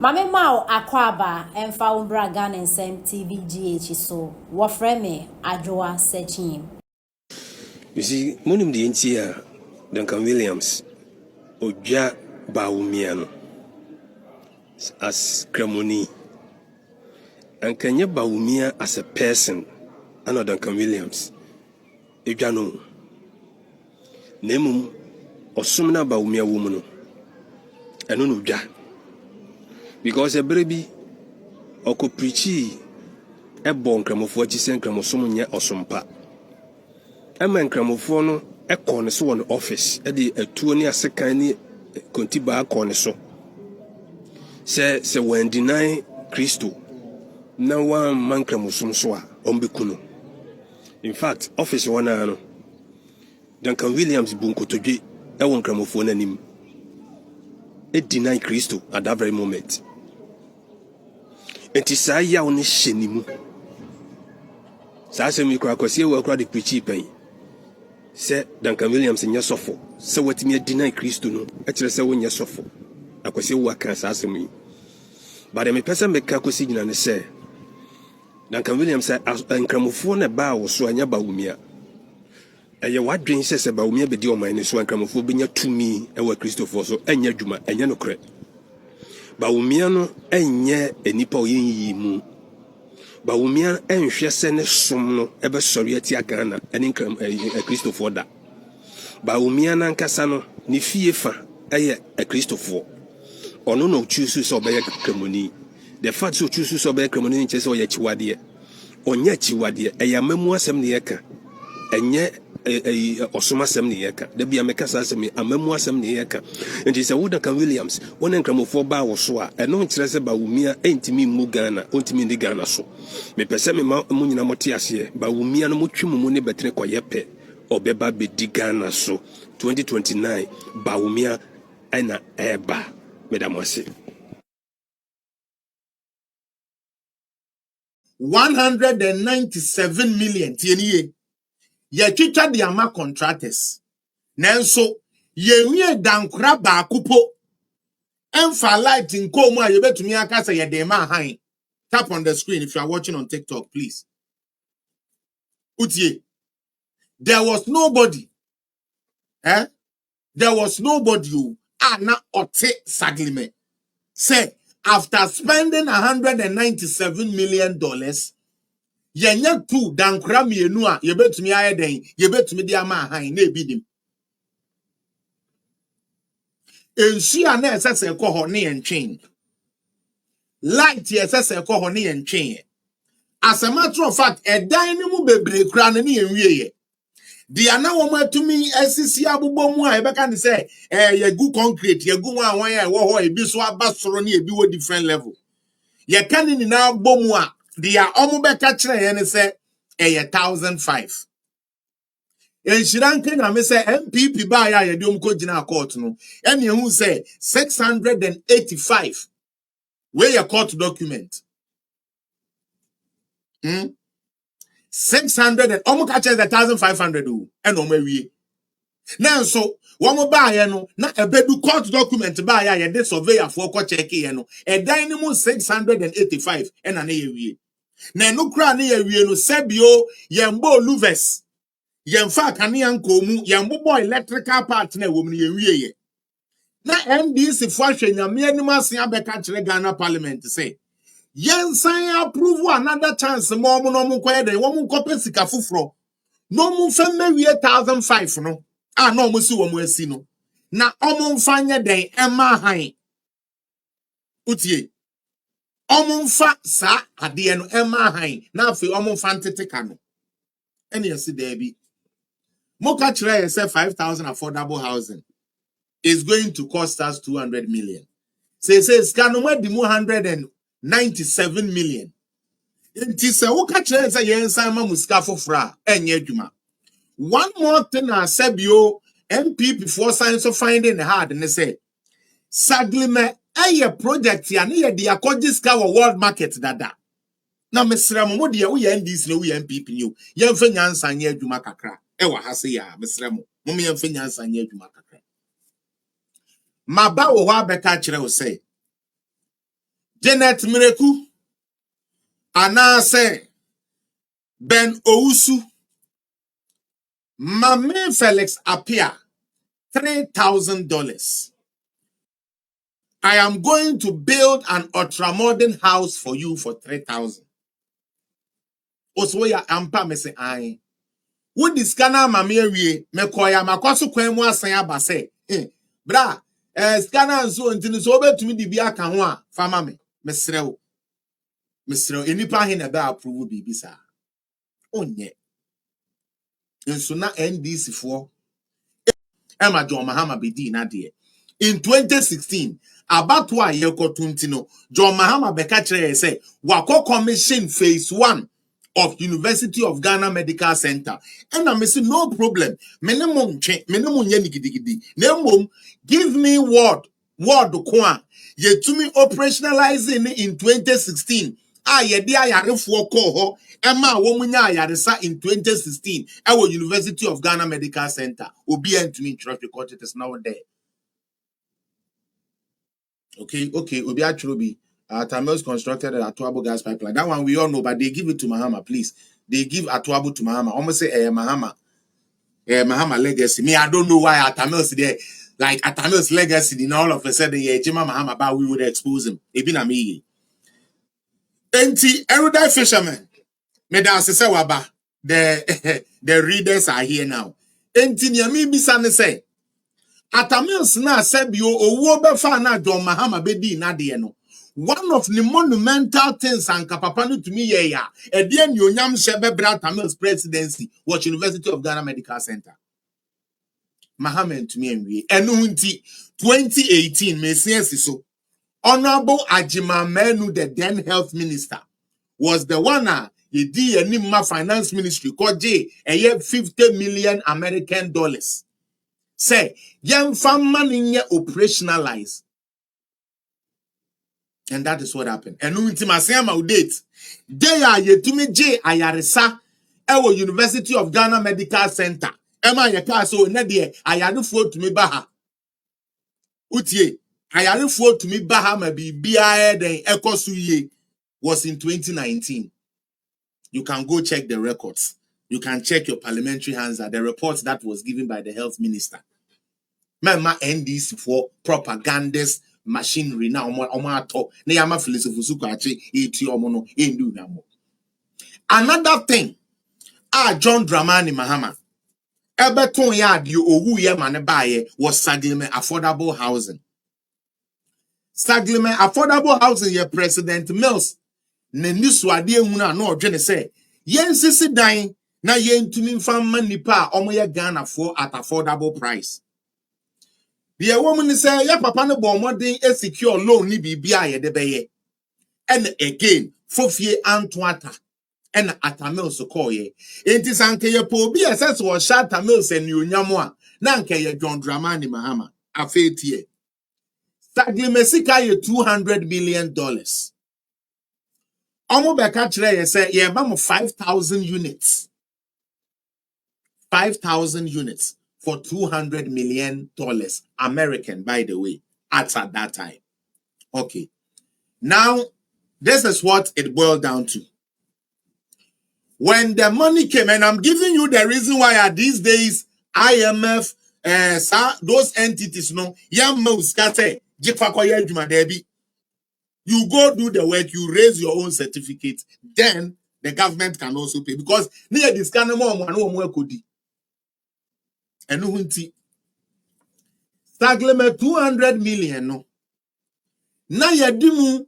Mame Mao Akwaba Emfa Umbra Ghana Nsem TVGH so wofre me Adwoa Sechim. You see, monim the NTA Duncan Williams Oja Bawumia no as Kremoni and Kenya Bawumia as a person and Duncan Williams Oja no Nemum Osumna Bawumia woman and no Oja because a baby oko preachi e bon kramofo achisen kramosom nya osompa Emma nkramofo no ekɔ so wɔ office de atuo ne asekan ne kontiba akɔ ne so sɛ wɔn deny Kristo na wɔn man nkramosom so a ɔmbɛku no. In fact office wɔn na no Duncan Williams bu nkotodwe ɛwɔ nkramofo n'anim deny Kristo at that very moment. Enti saa yaw ne hyɛ ne mu saa asɛm yi kora kwasi wɔ kora de preachi pen sɛ Duncan Williams nyɛ sɔfo sɛ watimi deny Kristo no ɛkyerɛ sɛ wonyɛ sɔfo akwasi wɔ aka saa asɛm yi but me pɛsɛ meka kwasi gyina ne sɛ Duncan Williams nkramofo na ba wo so anya Bawumia ɛyɛ wadwen sɛ Bawumia bɛdi ɔman ne so nkramofo bɛnya tumi ɛwɔ Kristofo so ɛnyɛ dwuma ɛnyɛ no korɛ Bawumia no ɛnyɛ enipa ɔyɛnyi mu Bawumia ɛnhwɛ sɛ ne som no ɛbɛsɔre atia Ghana ɛne Kristofo da Bawumia nankasa no ne fie fa ɛyɛ Kristofo ɔno no choose sɛ ɔbɛyɛ kremoni the fact so choose sɛ ɔbɛyɛ kremoni nkyɛ sɛ ɔyɛ chiwadeɛ ɔnyɛ chiwadeɛ ɛyɛ amamu asɛm ne yɛka ɛnyɛ ɔsom asɛm ne yɛka da bia meka saa asɛm amamu asɛm ne yɛka nti sɛ Duncan Williams wɔne nkramofo ba wo so a ɛno nkyerɛ sɛ Bawumia ɛntimi mu Ghana ɔntimi ndi Ghana so mepɛ sɛ mema mu nyina mote aseɛ Bawumia no motwe mu ne bɛtene kɔyɛ pɛ ɔbɛba bɛdi Ghana so 2029 Bawumia ɛna ɛba medamo ase 197 million tieniye ye twitwa de ama contractors nanso ye wie dankra ba kupo emfa light nko mu a ye betumi aka say ye de ma han. Tap on the screen if you are watching on TikTok, please. Utie, there was nobody there was nobody who na ote saglime say after spending $197 million yenya tu dankra mienu a ye betumi aye den ye betumi de ama han na ebidim ensu a na esese kɔ hɔ ne yentwen light ye esese kɔ hɔ ne yentwen as a matter of fact edan ni mu bebre kra ne yenwie ye dia na wo matumi asisi abobɔ mu a ebeka ne sɛ ye gu concrete ye gu wan wan ya wo hɔ ebi so aba soro ne ebi wo different level ye kan ni na bɔ mu a dia omo beka kyerɛ ye ne sɛ 1,005 Enshirankenya me say MPP ba ya ye de omko gina court no ene hu say 685 where your court document 600 and omo ka 1,500 o ene omo awie na so wo ba ya no na ebedu court document ba ya ye de surveyor for ko check ye no edan ni mu 685 ene na ye wie na enu kra na ye wie no sebio ye mbo luvers yemfa kanea nkomu yembobo electrical part na ewom ne yewie na NDC fo ahwenyame anim ase abeka kire Ghana parliament say yensan approve another chance mo no mo koye den wo mo kope sika foforo no mo fa mawie 1,005 no no mo si wo mo asi no na omo mfa nye den ema han utie omo mfa sa ade no ema han na afi omo mfa nteteka no ene yesi da bi Moka Chire said 5,000 affordable housing is going to cost us 200 million. Say Skanoma dimu 197 million. Inti se Woka Chire say yensama muskafo fra enye dwuma. One more thing I said yo MP before science of finding hard and they say Saglime a project ya ne de akodiska world market dada. Na mesra mo de wo ye NDC no wo ye MPP ni yemfa nyansa nya adwuma kakra ewa ha se ya mesra mo yemfa nyansa nya adwuma kakra maba wo ho abeka kire wo say Janet Mireku anase Ben Ousu Mame Felix Apia $3,000. I am going to build an ultra-modern house for you for 3,000. Oswo ya ampa me se ai. Wo diskana mame awie me koya makwaso kwan mu asan aba se. Bra, skana nso ntini so obetumi di bi aka ho a fama me. Mesrew. Enipa he na be approve bibi sa. Onye. Nso na NDC for Emma John Mahama bedi na de. In 2016, about why you got to John Mahama beka kire say wako commission phase 1 of University of Ghana Medical Center. And I say no problem. Minimum gidigidi. Nemum give me word kwa. Ye to me operationalizing in 2016. Ye di ayarefo ko ho. Emma womunya ayaresa in 2016. Our University of Ghana Medical Center. Obi to me trust record it is now there. Okay. Obi Achurubi. Tamils constructed at Atuabo gas pipeline. That one we all know, but they give it to Mahama, please. They give Atuabo to Mahama. Almost say Mahama. Mahama legacy. Me, I don't know why Tamils there. Like Tamils legacy, then all of a sudden, Jima Mahama, but we would expose him. Ebina me. Enti erudite fisherman. Me dance say waba. The readers are here now. Enti nyami bisane say. Atamils na sebio owo befa na John Mahama bedi na de no. One of the monumental things and kapapanu to me yeah. Edian Yonyam Shebe Tamils presidency was University of Ghana Medical Center. Mahama to me and we. Enunti 2018 Messias so. Honorable Ajima Menu, the then health minister, was the one he did a Nima finance ministry called J a year $50 million American dollars. Say, young family operationalize. And that is what happened. And no intimacy date. They are yet to me J Ayaresa Ewo University of Ghana Medical Center. Emma Yaka so Nadia Ayadu to me Baha. Utie Ayadu to me Baha maybe BIA then Ekosuye was in 2019. You can go check the records. You can check your parliamentary hands at the reports that was given by the health minister. Mama NDC for propagandist machinery now na yama philosophy kwache eti omono endu namo. Another thing John Dramani Mahama ebeton ya di owu ye mane baye was Saglime affordable housing. Saglime affordable housing ye President Mills ne niswade ehuna na odwene say yen sisi dan na yen tumi mfamma nipa omoye Ghana for at affordable price. The woman say, ya papa no bo modern e secure loan ni bibia ye de beye. And again, fofie antoata. And atamil so call ye. Enti sanke ye po bi SS was shot tamil sen you nyamwa. Nanke ye John Dramani Mahama. Afetie. Sagli mesika ye $200 million. Omo beka kire ye say ye ba mo 5,000 units. 5,000 units. For $200 million American, by the way, at that time. Okay. Now, this is what it boiled down to. When the money came, and I'm giving you the reason why these days, IMF, those entities, you go do the work, you raise your own certificate, then the government can also pay. Because near this kind of more could and no Stagleme 200 million no. Na yadimu